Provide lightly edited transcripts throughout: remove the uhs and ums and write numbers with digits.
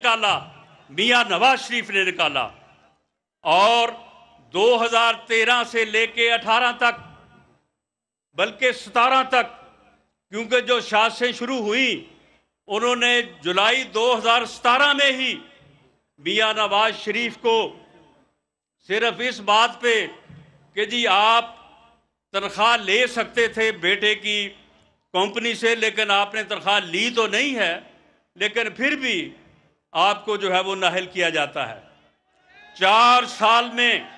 निकाला, मियां नवाज शरीफ ने निकाला। और 2013 से लेके 18 तक, बल्कि 17 तक, क्योंकि जो शासें शुरू हुई उन्होंने जुलाई 2017 में ही मियां नवाज शरीफ को सिर्फ इस बात पे कि जी आप तनख्वाह ले सकते थे बेटे की कंपनी से, लेकिन आपने तनख्वाह ली तो नहीं है, लेकिन फिर भी आपको जो है वो नाअहल किया जाता है। 4 साल में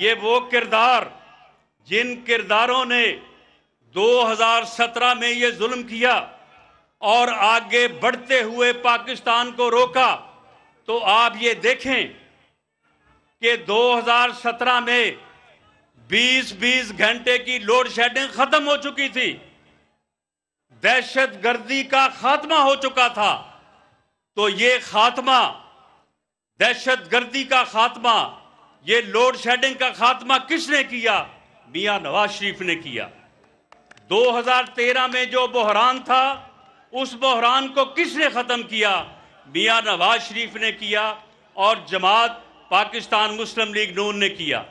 ये वो किरदार, जिन किरदारों ने 2017 में ये जुल्म किया और आगे बढ़ते हुए पाकिस्तान को रोका, तो आप ये देखें कि 2017 में 20-20 घंटे की लोड शेडिंग खत्म हो चुकी थी, दहशतगर्दी का खात्मा हो चुका था। तो ये खात्मा, दहशतगर्दी का खात्मा, ये लोड शेडिंग का खात्मा किसने किया? मियां नवाज शरीफ ने किया। 2013 में जो बहरान था, उस बहरान को किसने खत्म किया? मियां नवाज शरीफ ने किया और जमात पाकिस्तान मुस्लिम लीग नून ने किया।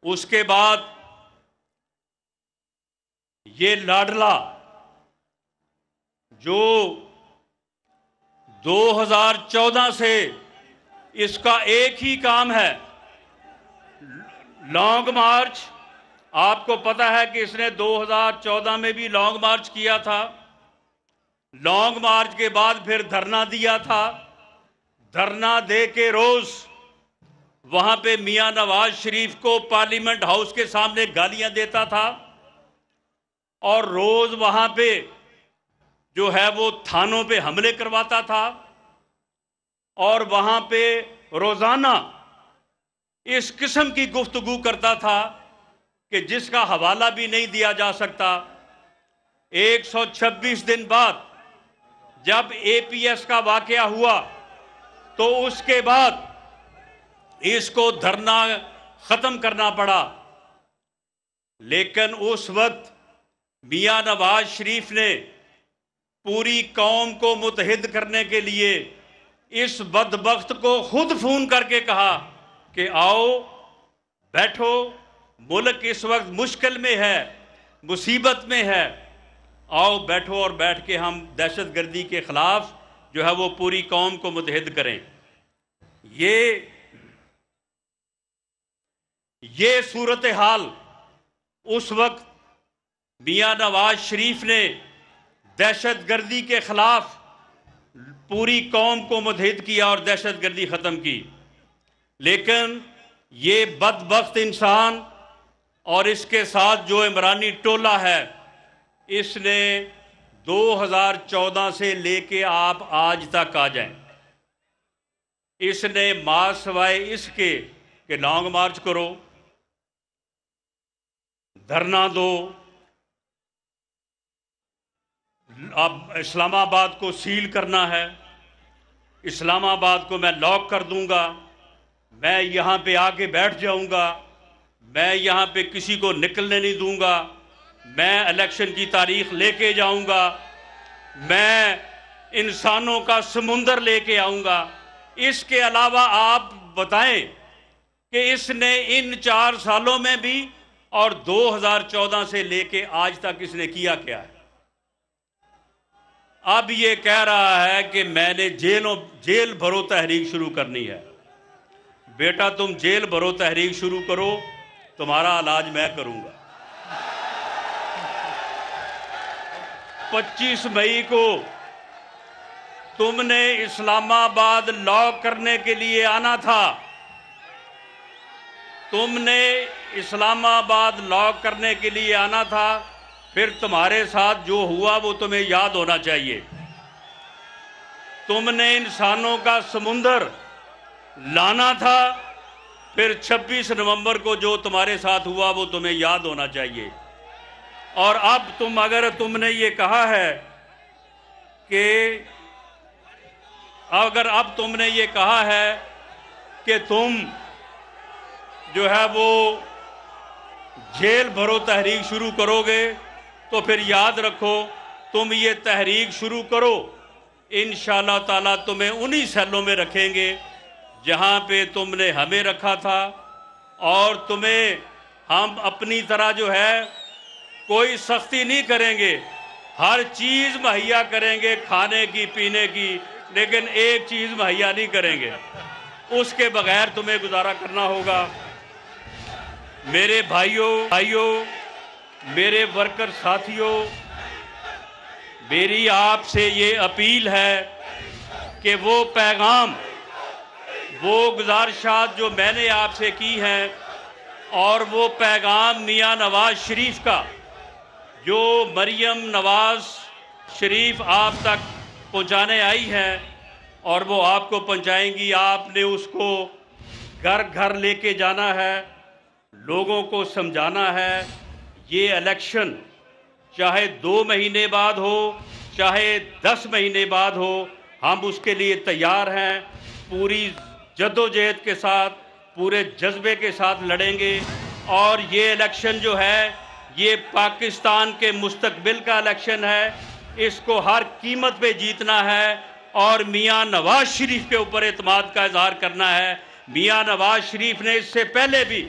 उसके बाद ये लाडला जो 2014 से इसका एक ही काम है, लॉन्ग मार्च। आपको पता है कि इसने 2014 में भी लॉन्ग मार्च किया था। लॉन्ग मार्च के बाद फिर धरना दिया था। धरना दे के रोज वहां पे मियां नवाज शरीफ को पार्लियामेंट हाउस के सामने गालियां देता था और रोज वहां पे जो है वो थानों पे हमले करवाता था और वहां पे रोजाना इस किस्म की गुफ्तगू करता था कि जिसका हवाला भी नहीं दिया जा सकता। 126 दिन बाद जब एपीएस का वाकया हुआ तो उसके बाद इसको धरना खत्म करना पड़ा, लेकिन उस वक्त मियां नवाज शरीफ ने पूरी कौम को मुत्तहिद करने के लिए इस बदबख्त को खुद फोन करके कहा कि आओ बैठो, मुल्क इस वक्त मुश्किल में है, मुसीबत में है, आओ बैठो और बैठ के हम दहशतगर्दी के खिलाफ जो है वो पूरी कौम को मुत्तहिद करें। ये सूरत हाल उस वक्त मियां नवाज शरीफ ने दहशतगर्दी के खिलाफ पूरी कौम को मुत्तहिद किया और दहशतगर्दी खत्म की। लेकिन ये बदबख्त इंसान और इसके साथ जो इमरानी टोला है, इसने 2014 से लेके आप आज तक आ जाएं, इसने मासवाए इसके कि लॉन्ग मार्च करो, धरना दो, अब इस्लामाबाद को सील करना है, इस्लामाबाद को मैं लॉक कर दूंगा, मैं यहाँ पे आके बैठ जाऊंगा, मैं यहाँ पे किसी को निकलने नहीं दूंगा, मैं इलेक्शन की तारीख लेके जाऊंगा, मैं इंसानों का समुंदर लेके आऊंगा। इसके अलावा आप बताएं कि इसने इन 4 सालों में भी और 2014 से लेके आज तक इसने किया क्या है? अब ये कह रहा है कि मैंने जेल भरो तहरीक शुरू करनी है। बेटा तुम जेल भरो तहरीक शुरू करो, तुम्हारा इलाज मैं करूंगा। 25 मई को तुमने इस्लामाबाद लॉक करने के लिए आना था, तुमने इस्लामाबाद लॉक करने के लिए आना था, फिर तुम्हारे साथ जो हुआ वो तुम्हें याद होना चाहिए। तुमने इंसानों का समुंदर लाना था, फिर 26 नवंबर को जो तुम्हारे साथ हुआ वो तुम्हें याद होना चाहिए। और अब अगर तुमने ये कहा है कि अगर अब तुमने ये कहा है कि तुम जो है वो जेल भरो तहरीक शुरू करोगे, तो फिर याद रखो तुम ये तहरीक शुरू करो, इंशाअल्लाह ताला तुम्हें उन्हीं सेलों में रखेंगे जहाँ पे तुमने हमें रखा था, और तुम्हें हम अपनी तरह जो है कोई सख्ती नहीं करेंगे, हर चीज़ मुहैया करेंगे खाने की पीने की, लेकिन एक चीज़ मुहैया नहीं करेंगे, उसके बगैर तुम्हें गुजारा करना होगा। मेरे भाइयों, मेरे वर्कर साथियों, मेरी आपसे ये अपील है कि वो पैगाम, वो गुजारिशात जो मैंने आपसे की हैं, और वो पैगाम मियाँ नवाज शरीफ का जो मरियम नवाज शरीफ आप तक पहुंचाने आई हैं और वो आपको पहुंचाएंगी, आपने उसको घर घर लेके जाना है, लोगों को समझाना है। ये इलेक्शन चाहे 2 महीने बाद हो, चाहे 10 महीने बाद हो, हम उसके लिए तैयार हैं। पूरी जद्दोजहद के साथ, पूरे जज्बे के साथ लड़ेंगे, और ये इलेक्शन जो है ये पाकिस्तान के मुस्तकबिल का इलेक्शन है, इसको हर कीमत पे जीतना है और मियाँ नवाज शरीफ के ऊपर एतमाद का इजहार करना है। मियाँ नवाज शरीफ ने इससे पहले भी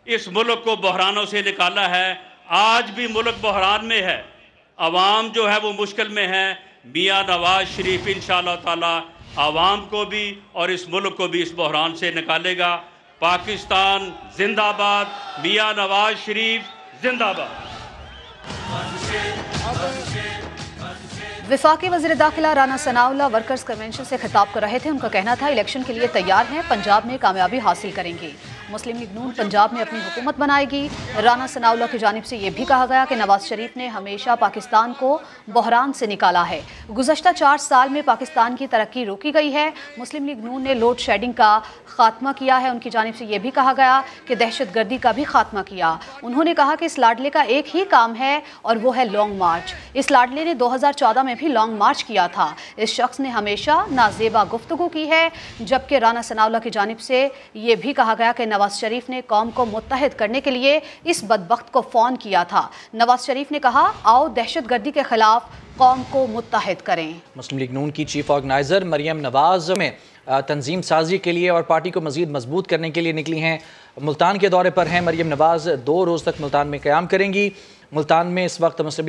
इस मुल्क को बहरानों से निकाला है, आज भी मुल्क बहरान में है, अवाम जो है वो मुश्किल में है। मियाँ नवाज शरीफ इंशाअल्लाह ताला आवाम को भी और इस मुल्क को भी इस बहरान से निकालेगा। पाकिस्तान जिंदाबाद, मियाँ नवाज शरीफ जिंदाबाद। वफाकी वज़ीर दाखिला राना सनाउल्लाह वर्कर्स कन्वेंशन से खिताब कर रहे थे। उनका कहना था इलेक्शन के लिए तैयार हैं, पंजाब में कामयाबी हासिल करेंगे। मुस्लिम लीग नून पंजाब में अपनी हुकूमत बनाएगी। राना सनाउल्लाह की जानिब से यह भी कहा गया कि नवाज शरीफ ने हमेशा पाकिस्तान को बहरान से निकाला है। गुज़श्ता 4 साल में पाकिस्तान की तरक्की रोकी गई है। मुस्लिम लीग नून ने लोड शेडिंग का खात्मा किया है। उनकी जानिब से यह भी कहा गया कि दहशत गर्दी का भी खात्मा किया। उन्होंने कहा कि इस लाडले का एक ही काम है और वो है लॉन्ग मार्च। इस लाडले ने 2014 में भी लॉन्ग मार्च किया था। इस शख्स ने हमेशा नाजेबा गुफ्तगू की है। जबकि राना सनाउल्लाह की जानिब से ये भी कहा गया कि नवाज शरीफ ने कौम को मुत्तहिद करने के लिए इस बदबख्त को फ़ोन किया था। नवाज शरीफ ने कहा, आओ दहशत गर्दी के खिलाफ कौम को मुत्तहिद करें। मुस्लिम लीग नून की चीफ ऑर्गेनाइज़र मरियम नवाज में तंजीम साजी के लिए और पार्टी को मज़ीद मजबूत करने के लिए निकली हैं। मुल्तान के दौरे पर हैं। मरियम नवाज 2 रोज़ तक मुल्तान में क़याम करेंगी। मुल्तान में इस वक्त मुस्लिम